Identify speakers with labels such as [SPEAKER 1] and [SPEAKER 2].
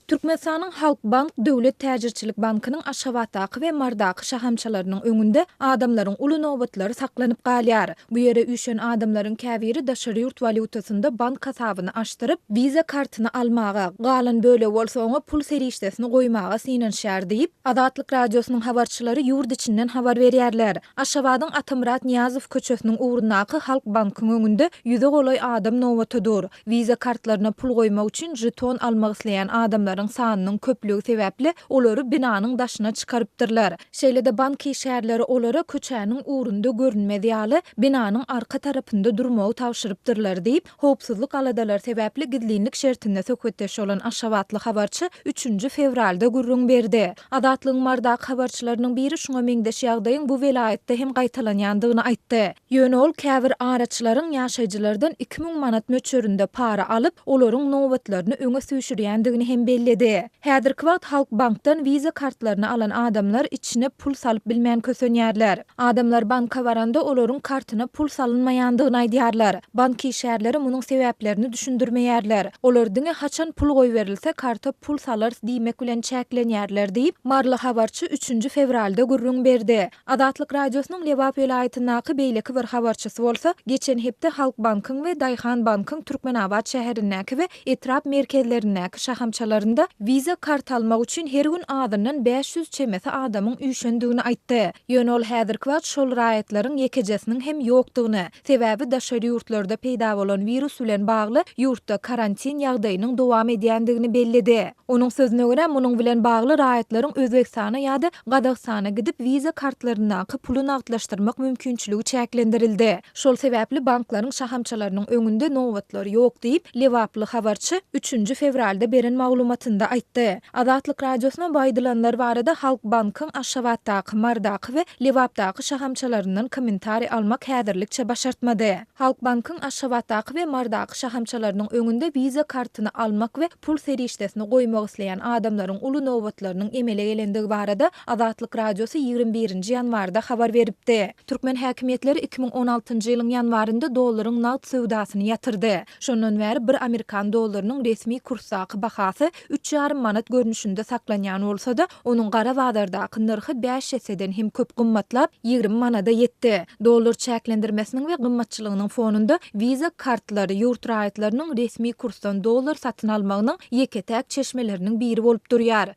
[SPEAKER 1] Türkmenistanyň Halkbank Döwlet Täjirçilik Bankynyň Aşgabatdaky we Mardaky şahamçalarynyň öňünde adamlaryň uly nobatlary saklanyp galýar. Bu ýere üşen adamlaryň käbiri daşary ýurt valyutasynda bank hasabyny açdyryp, viza kartyny almaga, galan böle bolsa oňa pul serişdesini goýmaga synanşýar diýip, Adatlyk radiosynyň habarçylary ýurt içinden habar berýärler. Aşgabatyň Atamurat Niýazow köçesiniň ugrundaky Halkbankyň öňünde ýüze golay adam nobatadyr. Viza kartlaryna pul goýmak üçin jeton almak isleýän adamlar sanynyň köplügi sebäpli olary binanyň daşyna çykarypdyrlar. Şeýle-de bank işgärleri olara köçäniň ugrunda görünmedi ýaly binanyň arka tarapynda durmagy tawşyrypdyrlar diýip, howpsuzlyk aladalar sebäpli gidlinlik şertinde söhbetdeş bolan Aşgabatly habarçy 3 fevralda gurrun berdi. Adatlyň Mardak habarçylarynyň biri şoňa meňdeş ýagdaýyň bu welaýatda hem gaýtalanýandygyny aýtdy. Ýöne ol käbir araçylaryň ýaşaýjylardan 2000 manat möçöründe para alyp, olaryň nobatlaryny öňe süýşürýändigini hem belli. Häzirki wagt Halkbankdan viza kartlaryny alan adamlar içine pul salyp bilmän kösenýärler. Adamlar banka baranda olaryň kartyna pul salynmaýandygyny aýdýarlar. Bank işgärleri munyň sebäplerini düşündirmeýärler. Olar diňe haçan pul goýberilse karta pul salar diýmek bilen çäklenýärler diýip Marly habarçy 3 fevralda gurrun berdi. Adatlyk radiosynyň Lebap welaýatyndaky beýleki bir habarçysy bolsa, geçen hepde Halkbankyň we Daýhan Bankyň Türkmenabad şäherindäki we etrap merkezlerindäki şahamçalarynda viza kart almak üçin her gün adamdan 500 çemesi adamyň üýşendigini aýtdy. Ýöne ol häzirki wagt şol raýatlaryň ýekejesiniň hem ýokdugyny, sebäbi daşary ýurtlarda peýda bolan virus bilen bagly ýurtda karantin ýagdaýynyň dowam edýändigini bellidi. Onuň sözüne görä, munyň bilen bagly raýatlaryň Özbekistana ýa-da Gadagstana gidip viza kartlaryndaky puly nagdlaşdyrmak mümkinçiligi çäklendirildi. Şol sebäpli banklaryň şahamçalarynyň öňünde nobatlary ýok diýip Lewaply habarçy 3 fevralda beren maglumatynda aýtdy. Adatlyk radiosyna baýdylanlar barada Halkbankyň Aşgabatdaky, Mardaky we Lewapdaky şahamçalaryndan kommentari almak häzirlikçe başartmady. Halkbankyň Aşgabatdaky we Mardaky şahamçalarynyň öňünde viza kartyny almak we pul serişdesini goýmak isleýän adamlaryň uly nobatlarynyň emele gelendigi barada Adatlyk radiosy 21 ýanwarda habar beripdi. Türkmen häkimetleri 2016 ýylyň ýanwarynda dollaryň nagd sowdasyny ýatyrdy. Şondan bäri bir Amerikan dollarynyň resmi kursaky bahasy 3,5 manat görnüşinde saklanýan bolsa-da, onuň gara bazardaky narhy 5 ýeseden hem köp gymmatlap 20 manada ýetdi. Dollar çäklendirmesiniň we gymmatçylygynyň fonunda viza kartlary ýurt raýatlarynyň resmi kursdan dollar satyn almagynyň ýeketäk çeşmeleriniň biri bolup durýar.